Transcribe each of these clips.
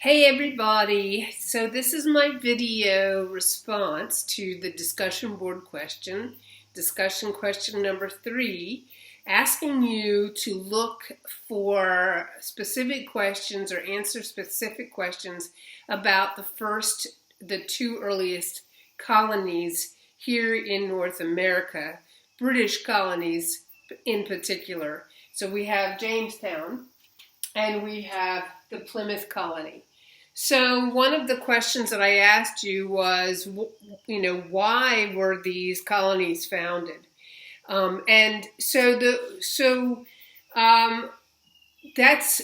Hey everybody, so this is my video response to the discussion board question, discussion question number 3, asking you to look for specific questions or answer specific questions about the two earliest colonies here in North America, British colonies in particular. So we have Jamestown and we have the Plymouth colony. So one of the questions that I asked you was, why were these colonies founded? That's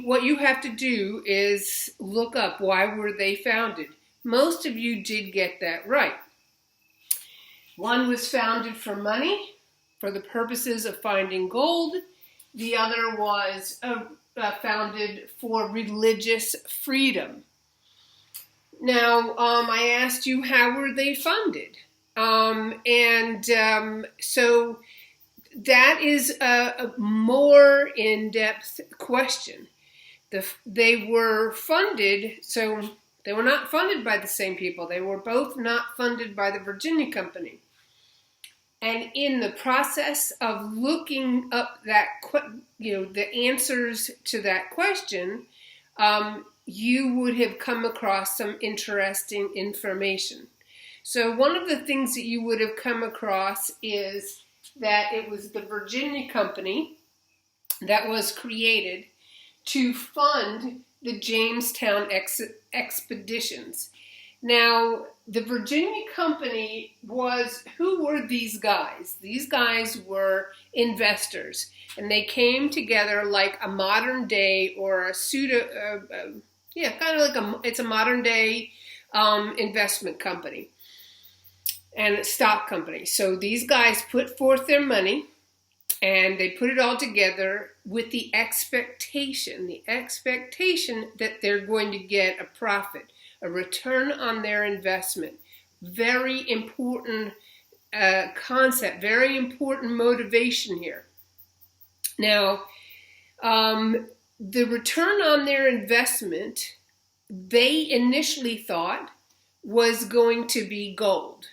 what you have to do is look up why were they founded. Most of you did get that right. One was founded for money, for the purposes of finding gold. The other was founded for religious freedom. Now, I asked you, how were they funded? So that is a more in-depth question. They were funded, so they were not funded by the same people. They were both not funded by the Virginia Company. And in the process of looking up the answers to that question, you would have come across some interesting information. So one of the things that you would have come across is that it was the Virginia Company that was created to fund the Jamestown expeditions. Now, the Virginia Company who were these guys? These guys were investors, and they came together like a modern day or a it's a modern day investment company and a stock company. So these guys put forth their money and they put it all together with the expectation that they're going to get a profit, a return on their investment. Very important concept, very important motivation here. Now, the return on their investment, they initially thought was going to be gold.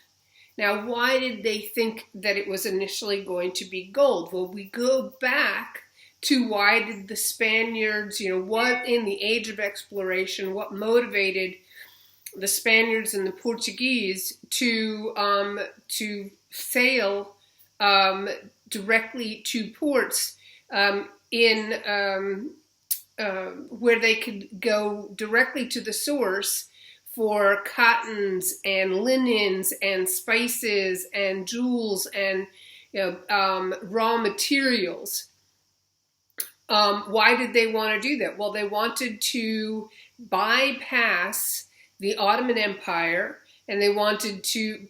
Now, why did they think that it was initially going to be gold? Well, we go back to why did the Spaniards, what in the age of exploration, what motivated the Spaniards and the Portuguese to sail directly to ports where they could go directly to the source for cottons and linens and spices and jewels and raw materials. Why did they want to do that? Well, they wanted to bypass the Ottoman Empire, and they wanted to,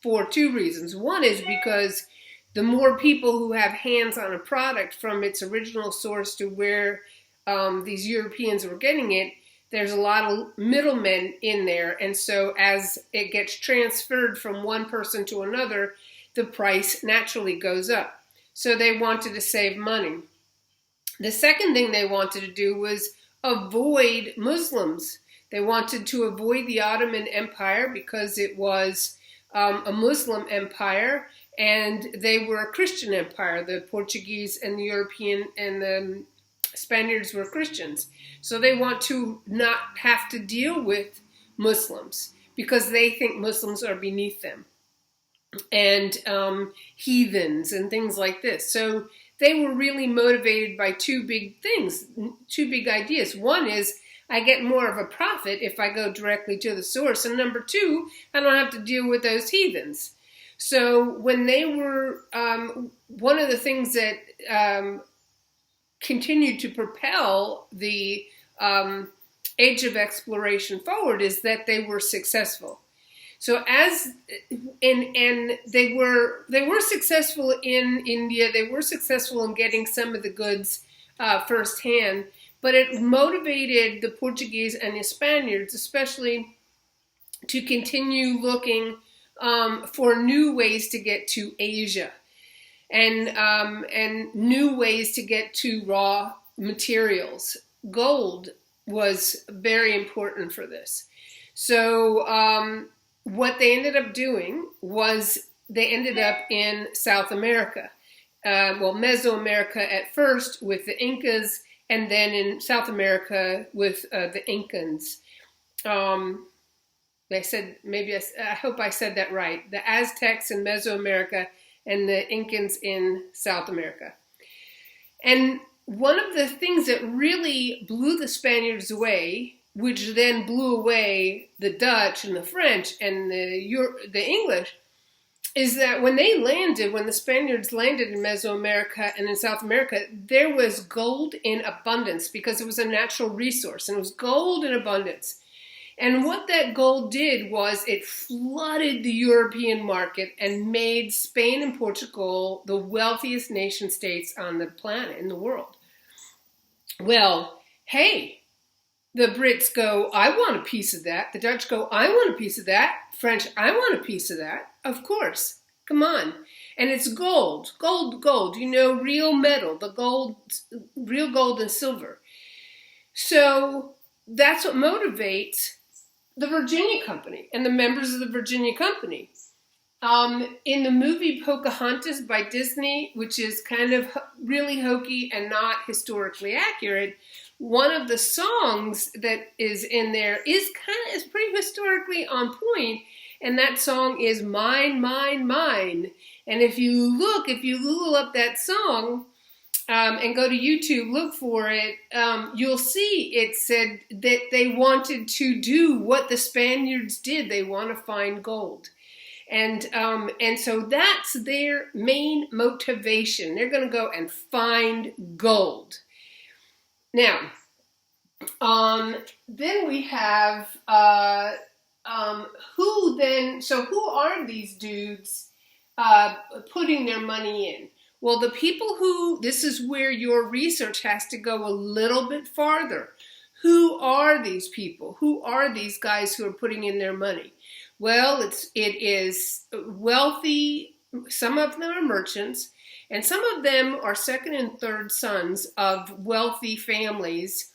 for two reasons. One is because the more people who have hands on a product from its original source to where these Europeans were getting it, there's a lot of middlemen in there, and so as it gets transferred from one person to another, the price naturally goes up. So they wanted to save money. The second thing they wanted to do was avoid Muslims. They wanted to avoid the Ottoman Empire because it was a Muslim empire, and they were a Christian empire. The Portuguese and the European and the Spaniards were Christians. So they want to not have to deal with Muslims because they think Muslims are beneath them, and heathens and things like this. So they were really motivated by two big things, two big ideas. One is, I get more of a profit if I go directly to the source. And number two, I don't have to deal with those heathens. So when they were, one of the things that continued to propel the age of exploration forward is that they were successful. So they were successful in India. They were successful in getting some of the goods firsthand. But it motivated the Portuguese and the Spaniards, especially, to continue looking for new ways to get to Asia, and new ways to get to raw materials. Gold was very important for this. So what they ended up doing was they ended up in South America. Mesoamerica at first with the Incas, and then in South America with the Incans. I said, I hope I said that right. The Aztecs in Mesoamerica and the Incans in South America. And one of the things that really blew the Spaniards away, which then blew away the Dutch and the French and the English, is that when the Spaniards landed in Mesoamerica and in South America, there was gold in abundance because it was a natural resource, and it was gold in abundance. And what that gold did was it flooded the European market and made Spain and Portugal the wealthiest nation states on the planet, in the world. Well, hey, the Brits go, I want a piece of that. The Dutch go, I want a piece of that. French, I want a piece of that. Of course. Come on. And it's gold, gold, real metal, the gold, real gold and silver. So that's what motivates the Virginia Company and the members of the Virginia Company. In the movie Pocahontas by Disney, which is kind of really hokey and not historically accurate, one of the songs that is in there is pretty historically on point, and that song is Mine, Mine, Mine. And if you Google up that song and go to YouTube, look for it, you'll see it said that they wanted to do what the Spaniards did. They want to find gold. And so that's their main motivation. They're going to go and find gold. Now, then we have, who are these dudes putting their money in? Well, the people this is where your research has to go a little bit farther. Who are these people? Who are these guys who are putting in their money? Well, it is wealthy. Some of them are merchants, and some of them are second and third sons of wealthy families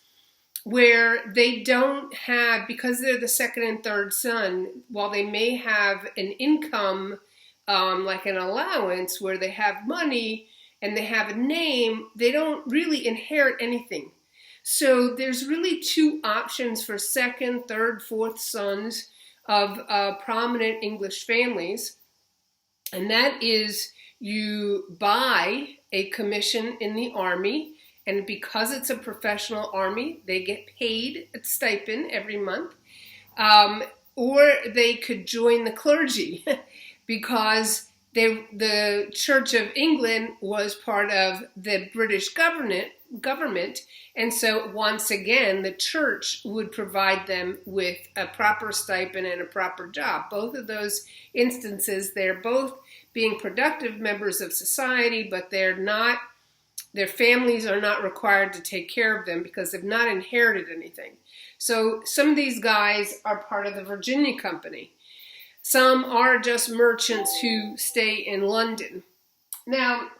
where they don't have, because they're the second and third son, while they may have an income, like an allowance where they have money and they have a name, they don't really inherit anything. So there's really two options for second, third, fourth sons of prominent English families, and that is you buy a commission in the army, and because it's a professional army, they get paid a stipend every month, or they could join the clergy because the Church of England was part of the British government, and so once again, the church would provide them with a proper stipend and a proper job. Both of those instances, they're both being productive members of society, but their families are not required to take care of them because they've not inherited anything. So some of these guys are part of the Virginia Company. Some are just merchants who stay in London. Now,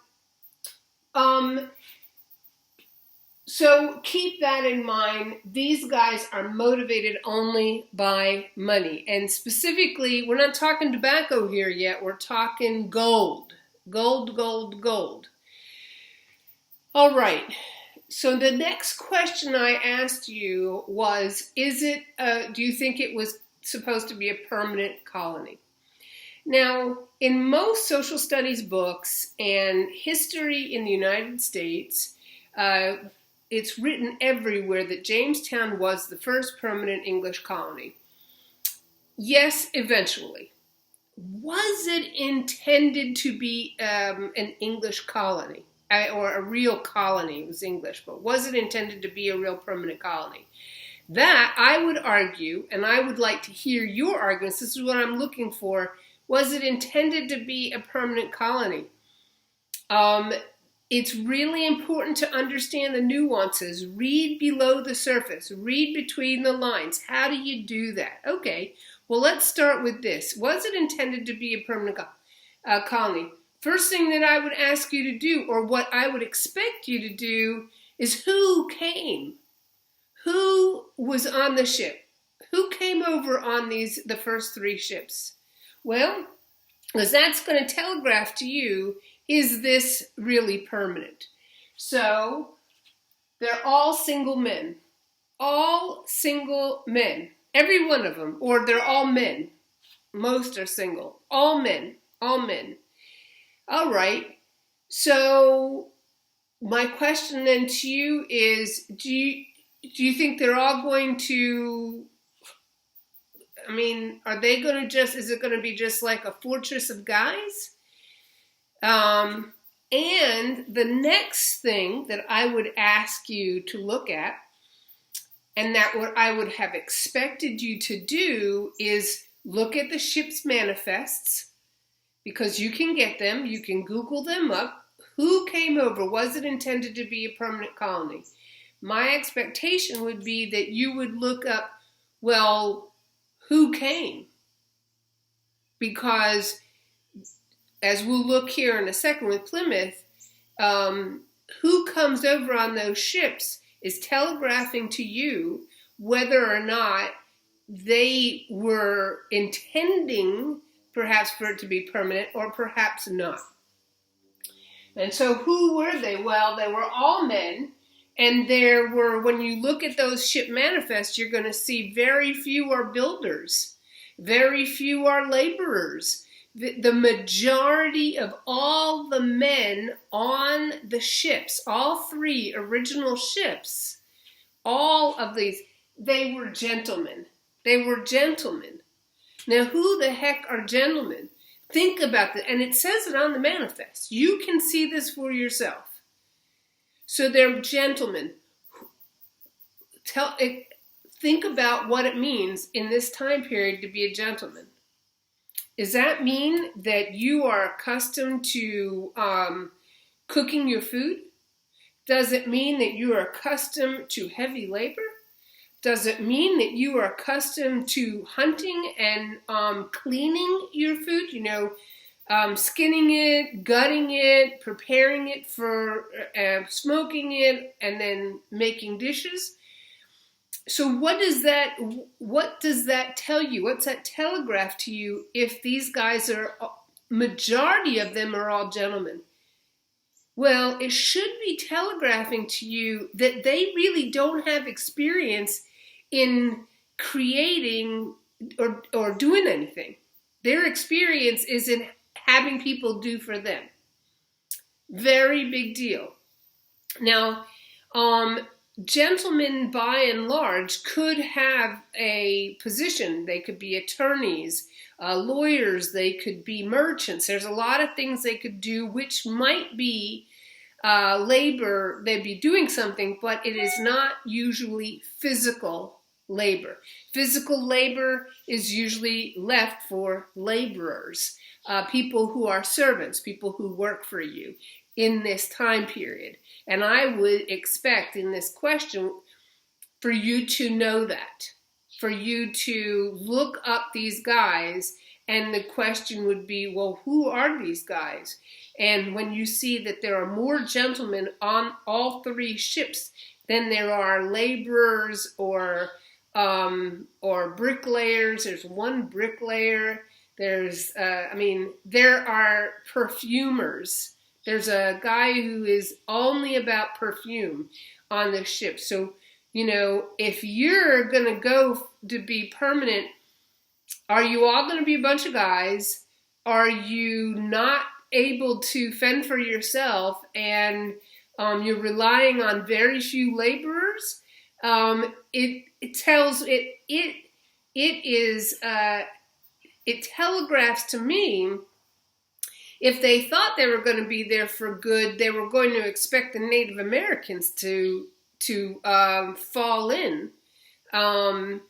so keep that in mind. These guys are motivated only by money. And specifically, we're not talking tobacco here yet. We're talking gold. Gold, gold, gold. All right. So the next question I asked you was, do you think it was supposed to be a permanent colony? Now, in most social studies books and history in the United States, it's written everywhere that Jamestown was the first permanent English colony. Yes, eventually. Was it intended to be an English colony? Or a real colony? It was English, but was it intended to be a real permanent colony? That, I would argue, and I would like to hear your arguments, this is what I'm looking for, was it intended to be a permanent colony? It's really important to understand the nuances. Read below the surface. Read between the lines. How do you do that? Okay, well, let's start with this. Was it intended to be a permanent colony? First thing that I would ask you to do, or what I would expect you to do, is who came? Who was on the ship? Who came over on the first 3 ships? Well, because that's going to telegraph to you, is this really permanent? So they're all single men. All single men. Every one of them. Or they're all men. Most are single. All men. All men. All right. So my question then to you is, do you think they're all going to, I mean, are they going to just, is it going to be just like a fortress of guys? And the next thing that I would ask you to look at, and that what I would have expected you to do, is look at the ship's manifests, because you can get them, you can Google them up. Who came over? Was it intended to be a permanent colony? My expectation would be that you would look up, well, who came? Because as we'll look here in a second with Plymouth, who comes over on those ships is telegraphing to you whether or not they were intending perhaps for it to be permanent or perhaps not. And so who were they? Well, they were all men, and there were, when you look at those ship manifests, you're going to see very few are builders, very few are laborers. The majority of all the men on the ships, all 3 original ships, all of these, they were gentlemen. They were gentlemen. Now, who the heck are gentlemen? Think about that. And it says it on the manifest. You can see this for yourself. So they're gentlemen. Think about what it means in this time period to be a gentleman. Does that mean that you are accustomed to cooking your food? Does it mean that you are accustomed to heavy labor? Does it mean that you are accustomed to hunting and cleaning your food? You know, skinning it, gutting it, preparing it for smoking it, and then making dishes. So what does that tell you? What's that telegraph to you if these guys are, majority of them are all gentlemen? Well, it should be telegraphing to you that they really don't have experience in creating or doing anything. Their experience is in having people do for them. Very big deal. Now, gentlemen by and large could have a position. They could be attorneys, lawyers, they could be merchants. There's a lot of things they could do which might be labor. They'd be doing something, but it is not usually physical labor. Physical labor is usually left for laborers, people who are servants, people who work for you in this time period. And I would expect in this question for you to know that, for you to look up these guys, and the question would be, well, who are these guys? And when you see that there are more gentlemen on all 3 ships than there are laborers or bricklayers. There's 1 bricklayer. There's, there are perfumers. There's a guy who is only about perfume on the ship. So, you know, if you're going to go to be permanent, are you all going to be a bunch of guys? Are you not able to fend for yourself and you're relying on very few laborers? It telegraphs to me, if they thought they were going to be there for good, they were going to expect the Native Americans to fall in and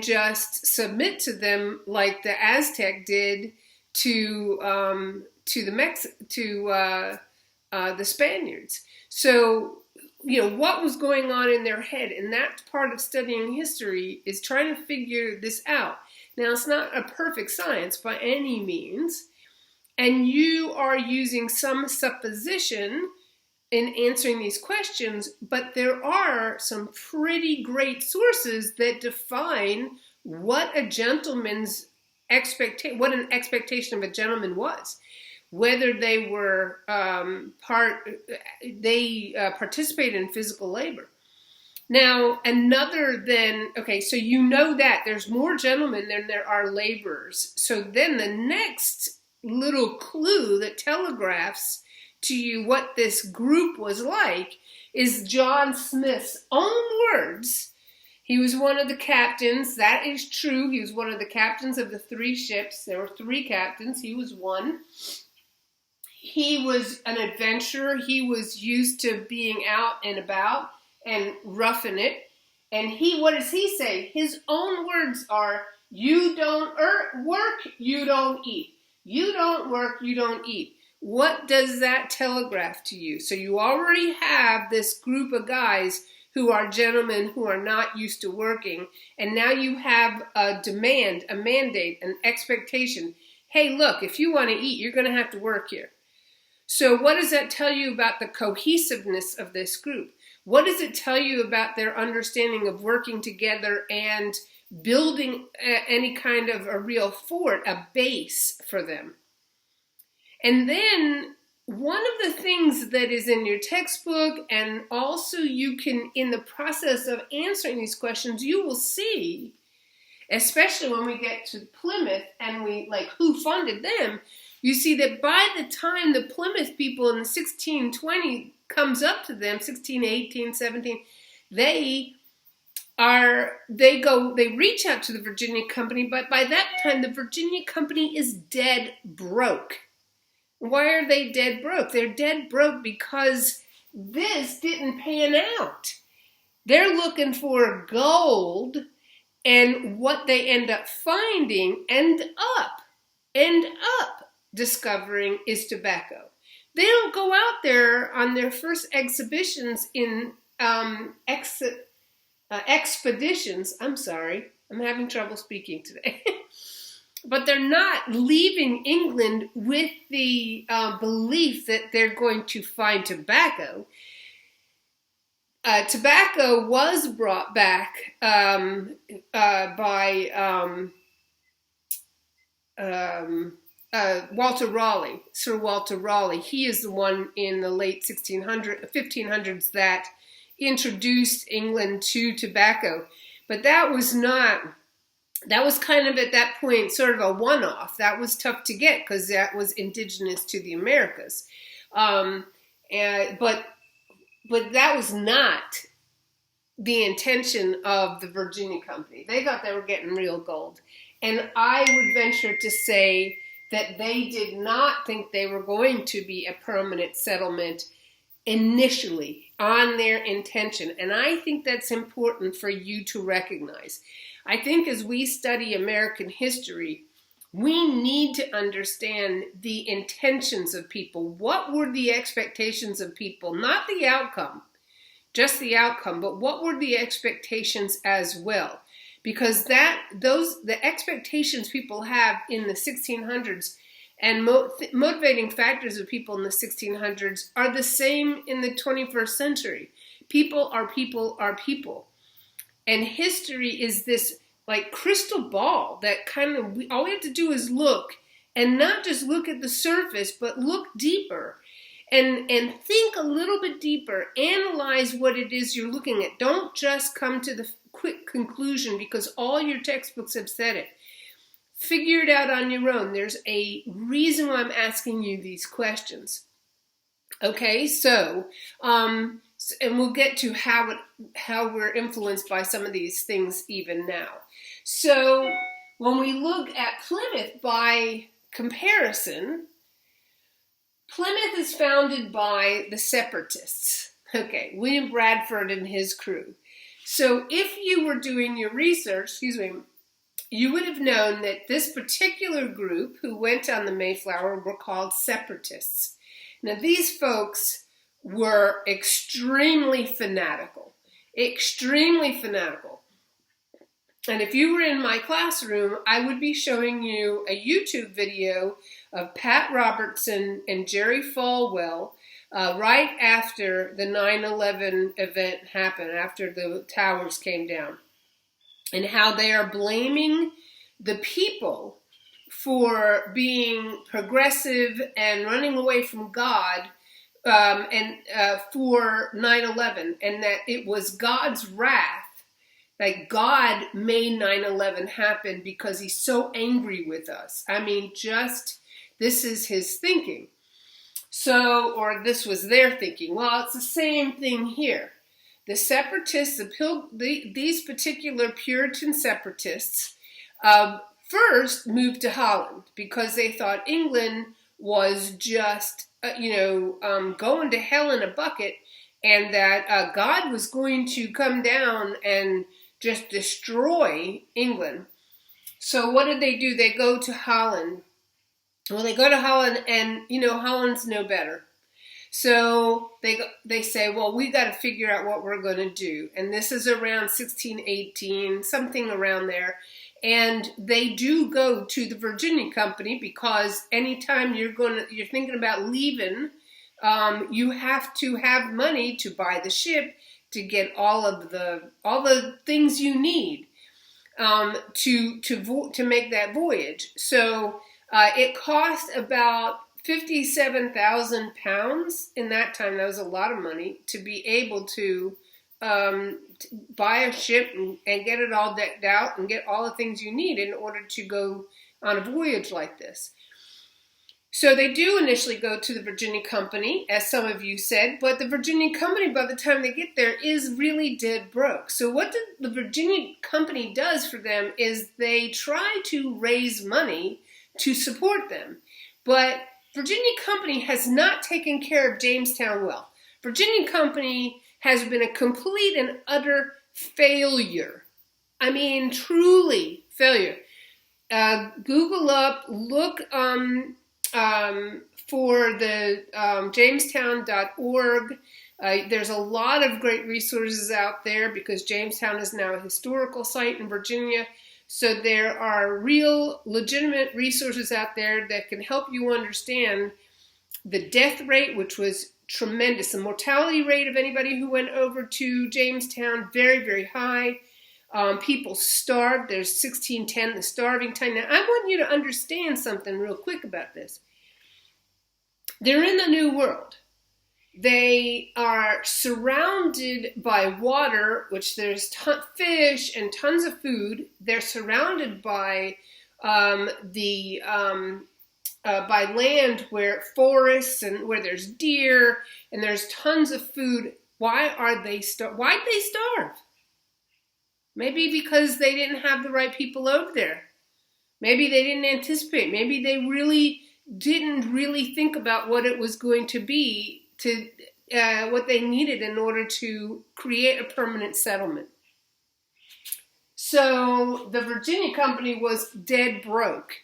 just submit to them like the Aztec did to the Spaniards. So, you know, what was going on in their head? And that's part of studying history, is trying to figure this out. Now, it's not a perfect science by any means, and you are using some supposition in answering these questions, but there are some pretty great sources that define what a gentleman's what an expectation of a gentleman was. Whether they were participated in physical labor. Now, okay, so you know that there's more gentlemen than there are laborers. So then the next little clue that telegraphs to you what this group was like is John Smith's own words. He was one of the captains. That is true. He was one of the captains of the 3 ships. There were 3 captains. He was one. He was an adventurer. He was used to being out and about and roughing it. And what does he say? His own words are, you don't work, you don't eat. You don't work, you don't eat. What does that telegraph to you? So you already have this group of guys who are gentlemen who are not used to working. And now you have a demand, a mandate, an expectation. Hey, look, if you want to eat, you're going to have to work here. So what does that tell you about the cohesiveness of this group? What does it tell you about their understanding of working together and building any kind of a real fort, a base for them? And then one of the things that is in your textbook, and also you can, in the process of answering these questions, you will see, especially when we get to Plymouth and who funded them, you see that by the time the Plymouth people in the 1620 comes up to them, 1618, 17, they reach out to the Virginia Company, but by that time the Virginia Company is dead broke. Why are they dead broke? They're dead broke because this didn't pan out. They're looking for gold, and what they end up finding, end up discovering is tobacco. They don't go out there on their first exhibitions in expeditions. I'm sorry, I'm having trouble speaking today. But they're not leaving England with the belief that they're going to find tobacco. Tobacco was brought back by Walter Raleigh, Sir Walter Raleigh. He is the one in the late 1500s that introduced England to tobacco. But that was kind of at that point sort of a one-off. That was tough to get because that was indigenous to the Americas. But that was not the intention of the Virginia Company. They thought they were getting real gold. And I would venture to say that they did not think they were going to be a permanent settlement initially on their intention. And I think that's important for you to recognize. I think as we study American history, we need to understand the intentions of people. What were the expectations of people? Not the outcome, just the outcome, but what were the expectations as well? Because the expectations people have in the 1600s and motivating factors of people in the 1600s are the same in the 21st century. People are people are people. And history is this like crystal ball that kind of, all we have to do is look, and not just look at the surface, but look deeper and think a little bit deeper. Analyze what it is you're looking at. Don't just come to the quick conclusion because all your textbooks have said it. Figure it out on your own. There's a reason why I'm asking you these questions. Okay, so, and we'll get to how we're influenced by some of these things even now. So, when we look at Plymouth by comparison, Plymouth is founded by the Separatists. Okay, William Bradford and his crew. So, if you were doing your research, you would have known that this particular group who went on the Mayflower were called Separatists. Now, these folks were extremely fanatical. And if you were in my classroom, I would be showing you a YouTube video of Pat Robertson and Jerry Falwell right after the 9/11 event happened, after the towers came down, and how they are blaming the people for being progressive and running away from God, for 9/11, and that it was God's wrath. Like, God made 9/11 happen because he's so angry with us. I mean, this is his thinking. So, or this was their thinking. Well, it's the same thing here. The separatists, these particular Puritan separatists, first moved to Holland because they thought England was just, going to hell in a bucket, and that God was going to come down and just destroy England. So what did they do? They go to Holland. Well, they go to Holland, and Holland's no better. So they say, well, we got to figure out what we're going to do. And this is around 1618, something around there. And they do go to the Virginia Company, because anytime you're thinking about leaving, you have to have money to buy the ship, to get all the things you need to make that voyage. So it cost about £57,000 in that time. That was a lot of money to be able to buy a ship and get it all decked out and get all the things you need in order to go on a voyage like this. So they do initially go to the Virginia Company, as some of you said, but the Virginia Company, by the time they get there, is really dead broke. So what the Virginia Company does for them is they try to raise money to support them. But Virginia Company has not taken care of Jamestown well. Virginia Company has been a complete and utter failure. I mean, truly failure. Google up, look for the Jamestown.org. There's a lot of great resources out there, because Jamestown is now a historical site in Virginia. So there are real, legitimate resources out there that can help you understand the death rate, which was tremendous. The mortality rate of anybody who went over to Jamestown, very, very high. People starved. There's 1610, the starving time. Now, I want you to understand something real quick about this. They're in the New World. They are surrounded by water, which there's fish and tons of food. They're surrounded by by land, where forests and where there's deer, and there's tons of food. Why'd they starve? Maybe because they didn't have the right people over there. Maybe they didn't anticipate. Maybe they didn't really think about what it was going to be, what they needed in order to create a permanent settlement. So the Virginia Company was dead broke.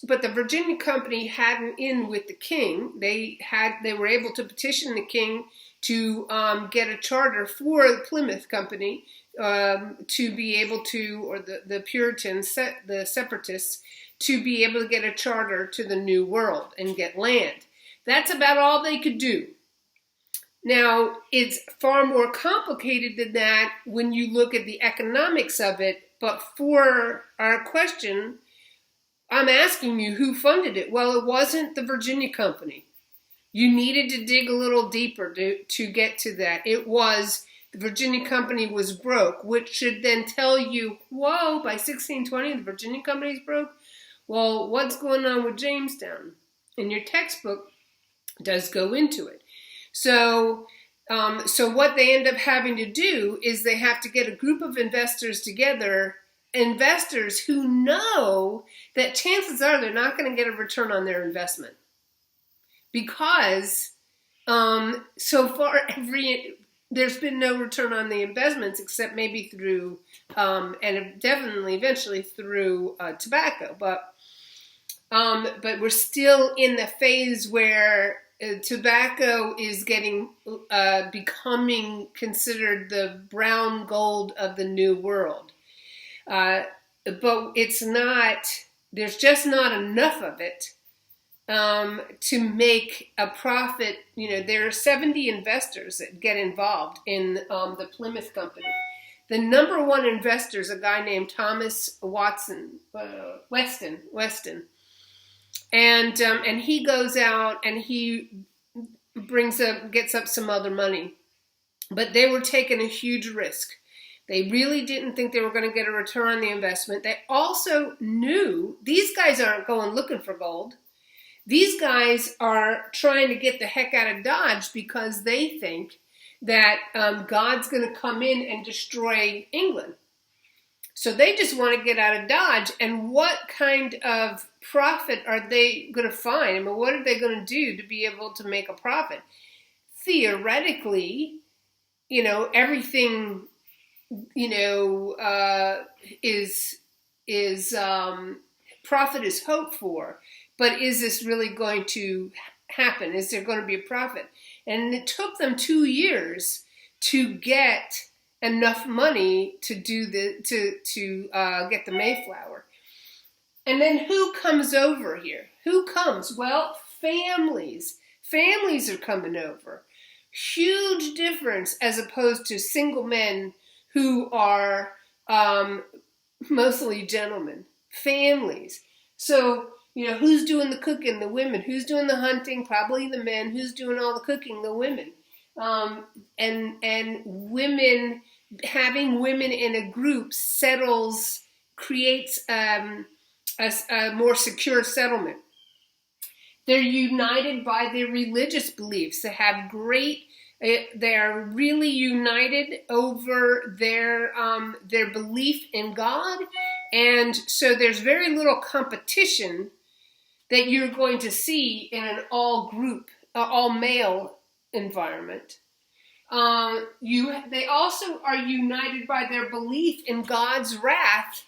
But the Virginia Company had an in with the king. They were able to petition the king to get a charter for the Plymouth Company, to be able to, or the Puritans, the separatists, to be able to get a charter to the New World and get land. That's about all they could do. Now, it's far more complicated than that when you look at the economics of it, but for our question, I'm asking you, who funded it? Well, it wasn't the Virginia Company. You needed to dig a little deeper to get to that. It was the Virginia Company was broke, which should then tell you, whoa, by 1620, the Virginia Company's broke? Well, what's going on with Jamestown? And your textbook does go into it. So what they end up having to do is they have to get a group of investors together, investors who know that chances are they're not going to get a return on their investment. Because so far there's been no return on the investments, except maybe through, and definitely eventually through tobacco. But we're still in the phase where tobacco is becoming considered the brown gold of the New World. But it's not, there's just not enough of it to make a profit. There are 70 investors that get involved in the Plymouth company. The number one investor is a guy named Thomas Weston, and he goes out and he gets up some other money, but they were taking a huge risk. They really didn't think they were going to get a return on the investment. They also knew these guys aren't going looking for gold. These guys are trying to get the heck out of Dodge because they think that God's going to come in and destroy England. So they just want to get out of Dodge. And what kind of profit are they going to find? I mean, what are they going to do to be able to make a profit? Theoretically, everything, is profit is hoped for. But is this really going to happen? Is there going to be a profit? And it took them 2 years to get enough money to get the Mayflower. And then who comes over here? Who comes? Well, families. Families are coming over. Huge difference as opposed to single men who are mostly gentlemen. Families. So, who's doing the cooking? The women. Who's doing the hunting? Probably the men. Who's doing all the cooking? The women. And women, having women in a group creates a more secure settlement. They're united by their religious beliefs. They are really united over their belief in God. And so there's very little competition that you're going to see in an all male environment. They also are united by their belief in God's wrath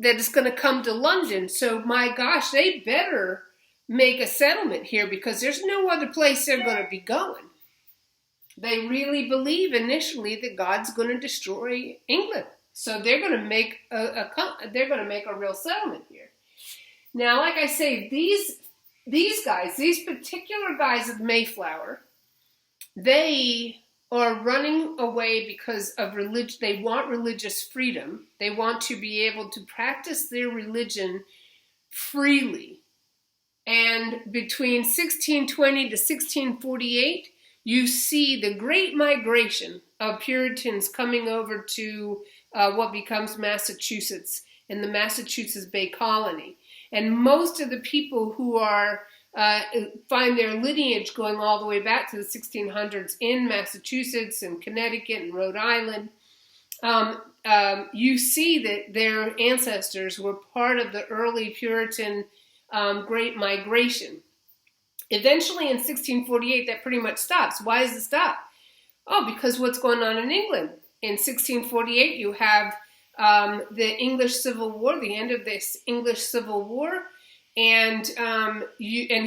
that is going to come to London. So my gosh, they better make a settlement here because there's no other place they're going to be going. They really believe initially that God's going to destroy England. So they're going to make a real settlement here. Now, like I say, these guys, these particular guys of Mayflower, they are running away because of religion. They want religious freedom. They want to be able to practice their religion freely. And between 1620 to 1648, you see the great migration of Puritans coming over to what becomes Massachusetts in the Massachusetts Bay Colony. And most of the people who find their lineage going all the way back to the 1600s in Massachusetts and Connecticut and Rhode Island, you see that their ancestors were part of the early Puritan Great Migration. Eventually in 1648, that pretty much stops. Why does it stop? Oh, because what's going on in England? In 1648, you have the English Civil War, the end of this English Civil War, and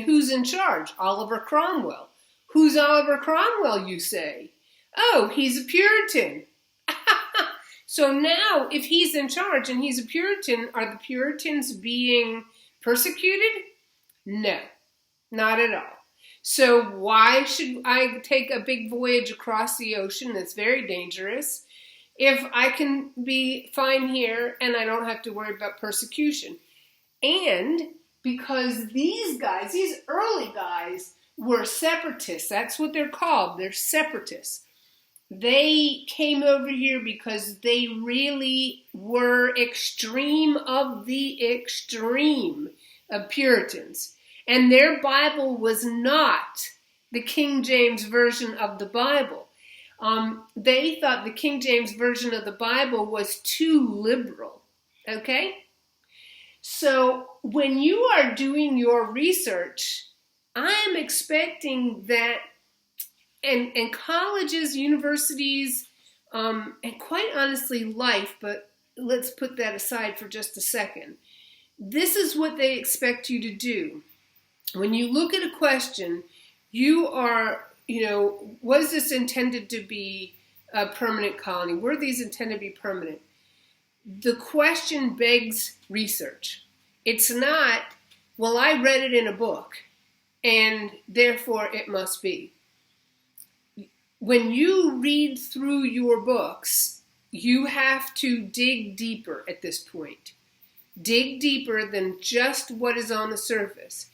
who's in charge? Oliver Cromwell. Who's Oliver Cromwell, you say? Oh, he's a Puritan. So now, if he's in charge and he's a Puritan, are the Puritans being persecuted? No, not at all. So why should I take a big voyage across the ocean that's very dangerous if I can be fine here and I don't have to worry about persecution? And because these guys, these early guys, were separatists. That's what they're called. They're separatists. They came over here because they really were extreme of the extreme of Puritans. And their Bible was not the King James Version of the Bible. They thought the King James Version of the Bible was too liberal. Okay? So when you are doing your research, I am expecting that, and colleges, universities, and quite honestly life, but let's put that aside for just a second. This is what they expect you to do. When you look at a question, you are, was this intended to be a permanent colony? Were these intended to be permanent? The question begs research. It's not, well, I read it in a book, and therefore it must be. When you read through your books, you have to dig deeper at this point. Dig deeper than just what is on the surface.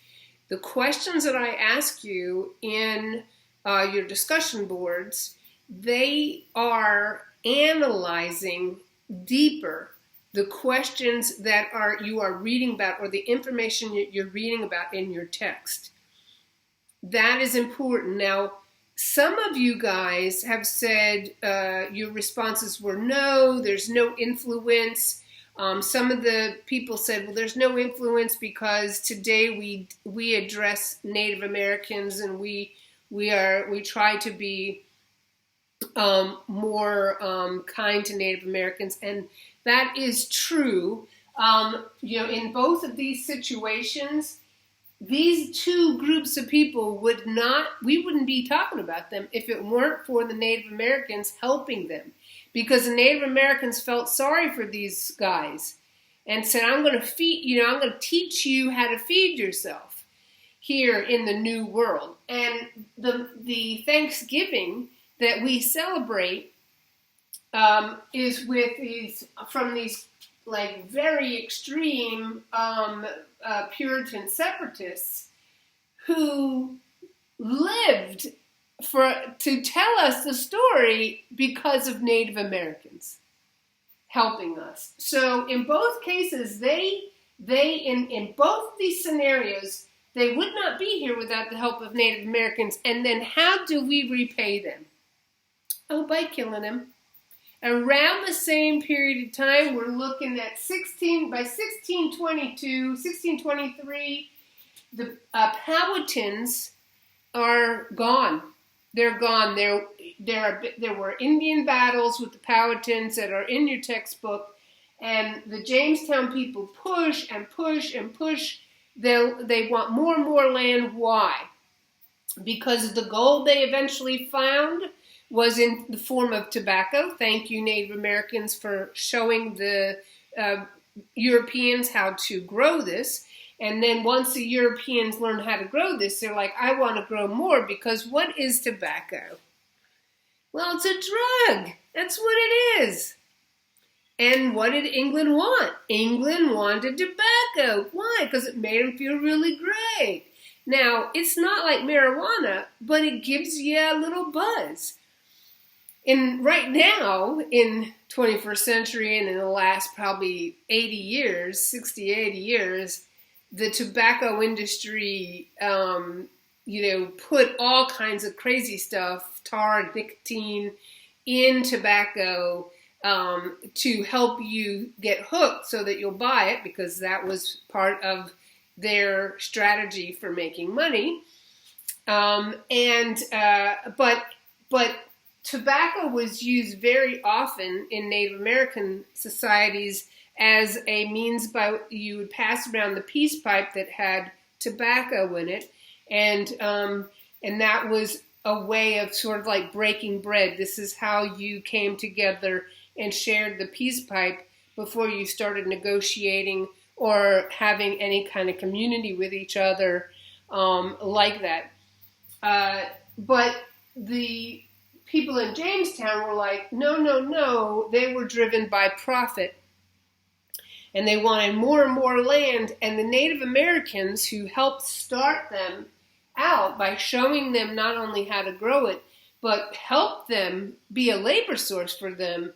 The questions that I ask you in your discussion boards, they are analyzing deeper the questions that you are reading about, or the information you're reading about in your text. That is important. Now, some of you guys have said your responses were no, there's no influence. Some of the people said, well, there's no influence because today we address Native Americans, and we try to be more kind to Native Americans, and that is true. In both of these situations, these two groups of people we wouldn't be talking about them if it weren't for the Native Americans helping them. Because the Native Americans felt sorry for these guys and said, I'm going to teach you how to feed yourself here in the New World. And the Thanksgiving that we celebrate is with these like very extreme Puritan separatists who lived to tell us the story because of Native Americans helping us. So in both cases, in both these scenarios, they would not be here without the help of Native Americans. And then how do we repay them? Oh, by killing them. Around the same period of time, we're looking at by 1622, 1623, the Powhatans are gone. They're gone. There were Indian battles with the Powhatans that are in your textbook, and the Jamestown people push and push and push. They want more and more land. Why? Because the gold they eventually found was in the form of tobacco. Thank you, Native Americans, for showing the Europeans how to grow this. And then once the Europeans learn how to grow this, they're like, I want to grow more, because what is tobacco? Well, it's a drug. That's what it is. And what did England want? England wanted tobacco. Why? Because it made them feel really great. Now, it's not like marijuana, but it gives you a little buzz. And right now, in 21st century, and in the last probably 80 years, 60, 80 years, the tobacco industry, put all kinds of crazy stuff, tar and nicotine, in tobacco to help you get hooked so that you'll buy it, because that was part of their strategy for making money. But tobacco was used very often in Native American societies as a means by you would pass around the peace pipe that had tobacco in it, and that was a way of sort of like breaking bread. This is how you came together and shared the peace pipe before you started negotiating or having any kind of community with each other like that. But the people in Jamestown were like, no. They were driven by profit. And they wanted more and more land. And the Native Americans, who helped start them out by showing them not only how to grow it, but helped them be a labor source for them,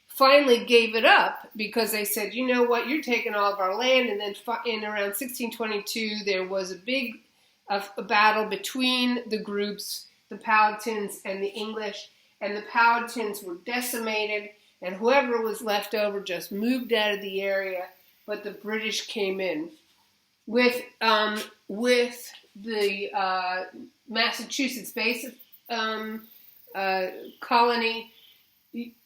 finally gave it up, because they said, you know what, you're taking all of our land. And then in around 1622, there was a big a battle between the groups, the Powhatans and the English, and the Powhatans were decimated, and whoever was left over just moved out of the area, but the British came in. With the Massachusetts base colony,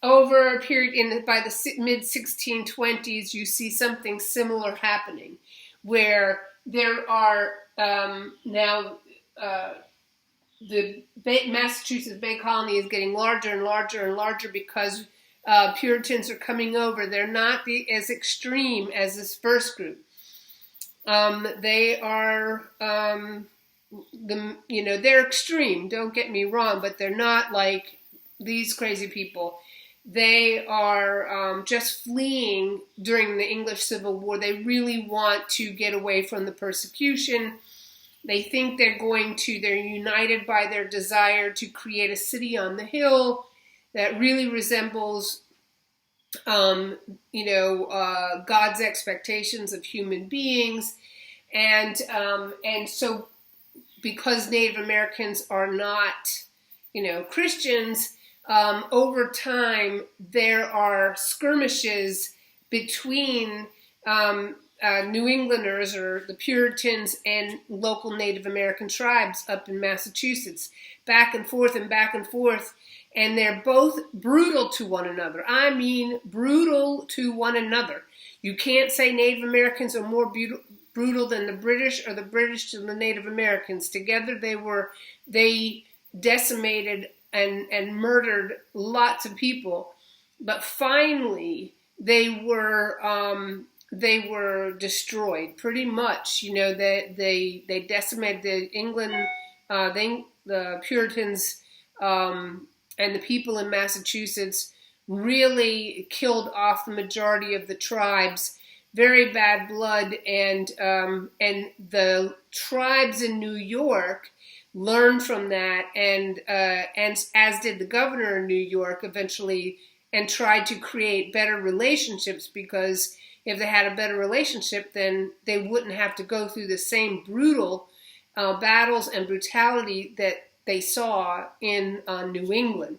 over a period by the mid-1620s, you see something similar happening, where there are now the Massachusetts Bay Colony is getting larger and larger and larger because Puritans are coming over. They're not as extreme as this first group. They are they're extreme. Don't get me wrong, but they're not like these crazy people. They are just fleeing during the English Civil War. They really want to get away from the persecution. They think they're united by their desire to create a city on the hill that really resembles, God's expectations of human beings. And so because Native Americans are not, Christians, over time there are skirmishes between New Englanders or the Puritans and local Native American tribes up in Massachusetts, back and forth and back and forth. And they're both brutal to one another. I mean, brutal to one another. You can't say Native Americans are more brutal than the British or the British to the Native Americans. Together they decimated and murdered lots of people. But finally, they were destroyed pretty much. They decimated the Puritans, and the people in Massachusetts really killed off the majority of the tribes. Very bad blood, and the tribes in New York learned from that, and as did the governor of New York eventually, and tried to create better relationships, because if they had a better relationship, then they wouldn't have to go through the same brutal battles and brutality that they saw in New England.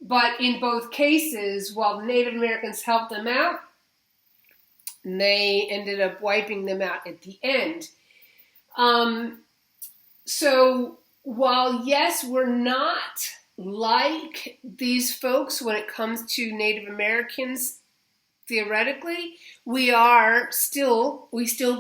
But in both cases, while the Native Americans helped them out, they ended up wiping them out at the end. So while, yes, we're not like these folks when it comes to Native Americans, theoretically, we still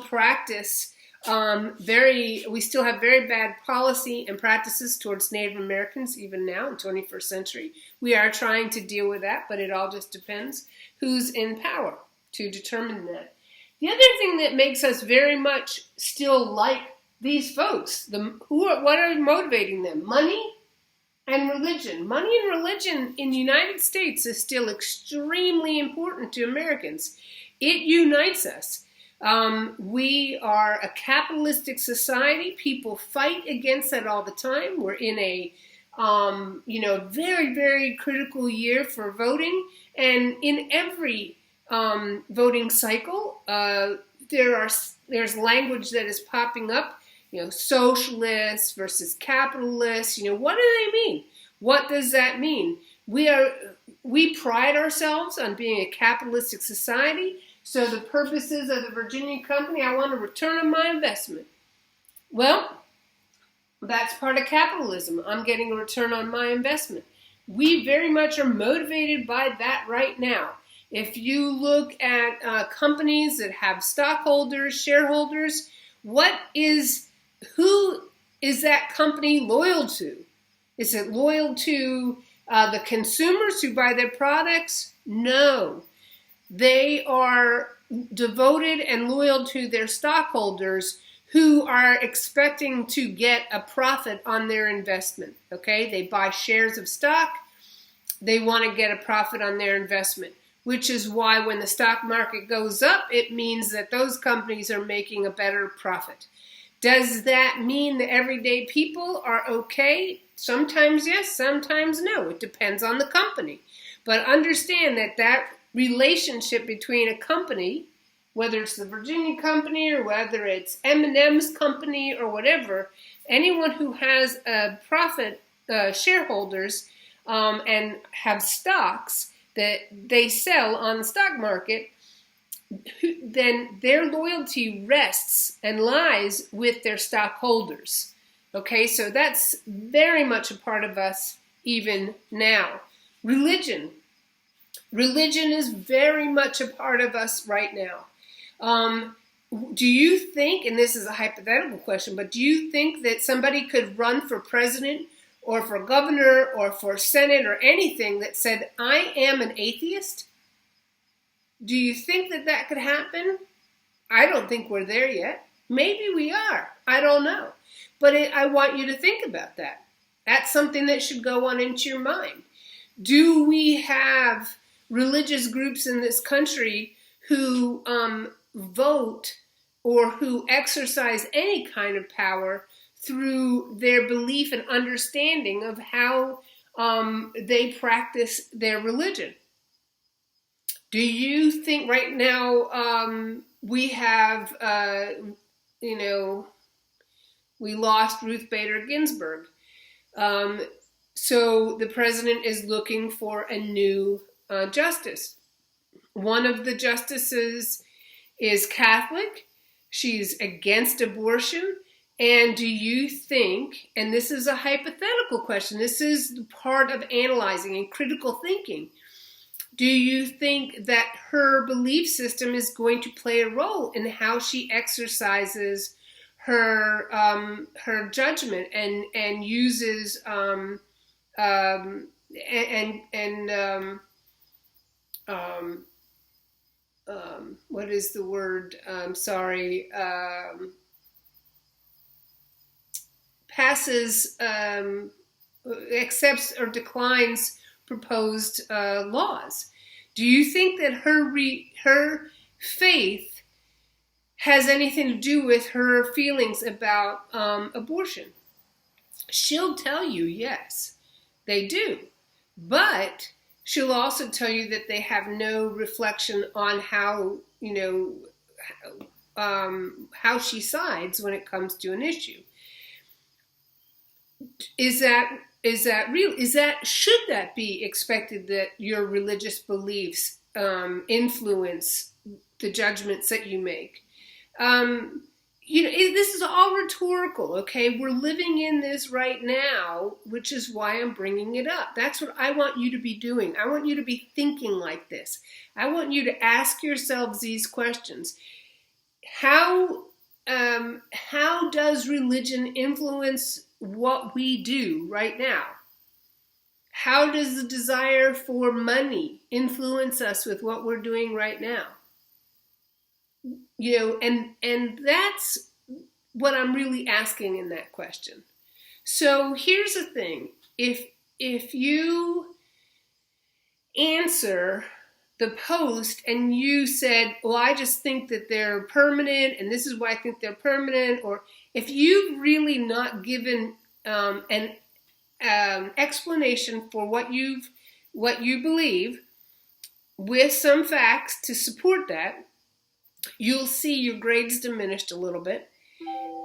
practice we still have very bad policy and practices towards Native Americans even now in 21st century. We are trying to deal with that, but it all just depends who's in power to determine that. The other thing that makes us very much still like these folks, what are motivating them? Money and religion. Money and religion in the United States is still extremely important to Americans. It unites us. We are a capitalistic society. People fight against that all the time. We're in a, very, very critical year for voting. And in every voting cycle, there's language that is popping up, socialists versus capitalists. What do they mean? What does that mean? We pride ourselves on being a capitalistic society. So the purposes of the Virginia company, I want a return on my investment. Well, that's part of capitalism. I'm getting a return on my investment. We very much are motivated by that right now. If you look at companies that have stockholders, shareholders, who is that company loyal to? Is it loyal to the consumers who buy their products? No. They are devoted and loyal to their stockholders who are expecting to get a profit on their investment. Okay, they buy shares of stock. They want to get a profit on their investment, which is why when the stock market goes up, it means that those companies are making a better profit. Does that mean that everyday people are okay? Sometimes yes, sometimes no. It depends on the company. But understand that relationship between a company, whether it's the Virginia company or whether it's M&M's company or whatever, anyone who has a profit, shareholders, and have stocks that they sell on the stock market, then their loyalty rests and lies with their stockholders. Okay, so that's very much a part of us even now. Religion is very much a part of us right now. Do you think, and this is a hypothetical question, but do you think that somebody could run for president or for governor or for Senate or anything that said, I am an atheist? Do you think that could happen? I don't think we're there yet. Maybe we are. I don't know. But I want you to think about that. That's something that should go on into your mind. Do we have religious groups in this country who vote or who exercise any kind of power through their belief and understanding of how they practice their religion? Do you think right now we have, we lost Ruth Bader Ginsburg? So the president is looking for a new justice. One of the justices is Catholic. She's against abortion. And do you think, and this is a hypothetical question, this is part of analyzing and critical thinking, do you think that her belief system is going to play a role in how she exercises her judgment and uses what is the word? Passes, accepts or declines proposed laws. Do you think that her faith has anything to do with her feelings about abortion? She'll tell you yes, they do. But she'll also tell you that they have no reflection on how, how she sides when it comes to an issue. Is that real? Should that be expected, that your religious beliefs influence the judgments that you make? This is all rhetorical, okay? We're living in this right now, which is why I'm bringing it up. That's what I want you to be doing. I want you to be thinking like this. I want you to ask yourselves these questions. How does religion influence what we do right now? How does the desire for money influence us with what we're doing right now? And that's what I'm really asking in that question. So here's the thing. If you answer the post and you said, well, I just think that they're permanent and this is why I think they're permanent, or if you've really not given an explanation for what you believe with some facts to support that, you'll see your grades diminished a little bit.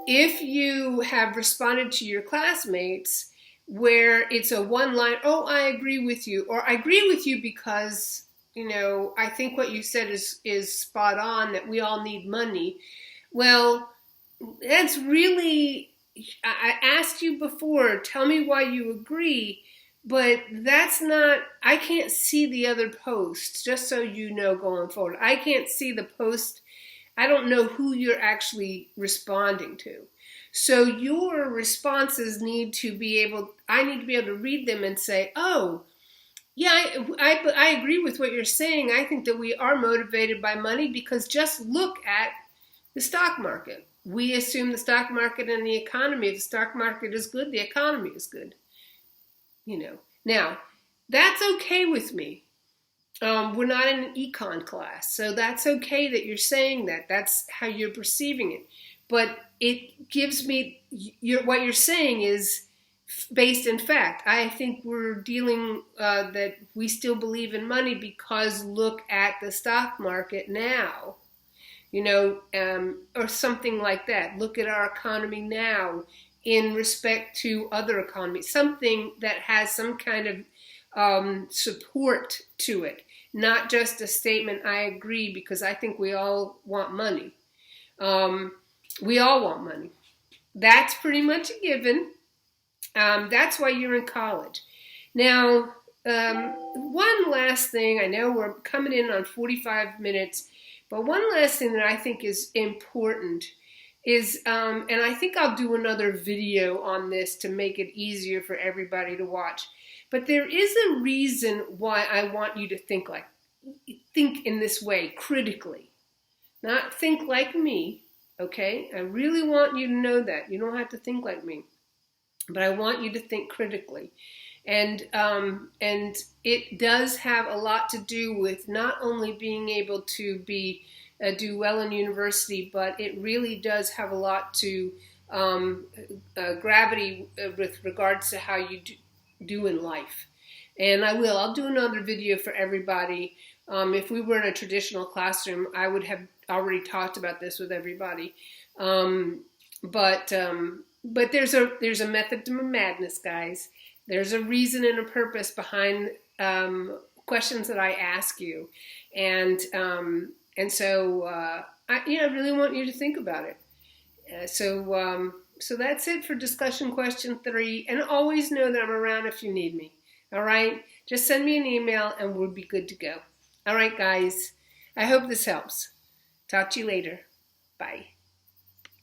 If you have responded to your classmates where it's a one-line, oh, I agree with you, or I agree with you because, I think what you said is spot on, that we all need money. Well, that's really, I asked you before, tell me why you agree, but that's not, I can't see the other posts, just so you know going forward. I can't see the post. I don't know who you're actually responding to. So your responses I need to be able to read them and say, oh, yeah, I agree with what you're saying. I think that we are motivated by money because just look at the stock market. We assume the stock market and the economy. If the stock market is good, the economy is good. Now, that's okay with me. We're not in an econ class, so that's okay that you're saying that. That's how you're perceiving it. But it gives me, what you're saying is based in fact. I think we're dealing, that we still believe in money because look at the stock market now, or something like that. Look at our economy now in respect to other economies, something that has some kind of support to it, not just a statement, I agree, because I think we all want money. We all want money. That's pretty much a given. That's why you're in college. Now, one last thing, I know we're coming in on 45 minutes, but one last thing that I think is important is, and I think I'll do another video on this to make it easier for everybody to watch, but there is a reason why I want you to think in this way, critically. not think like me, okay? I really want you to know that. You don't have to think like me, but I want you to think critically. And it does have a lot to do with not only being able to do well in university, but it really does have a lot to gravity with regards to how you do in life. And I'll do another video for everybody. If we were in a traditional classroom, I would have already talked about this with everybody. But there's a method to madness, guys. There's a reason and a purpose behind questions that I ask you, and so I really want you to think about it. So that's it for discussion question 3, and always know that I'm around if you need me. All right, just send me an email and we'll be good to go. All right, guys, I hope this helps. Talk to you later. Bye.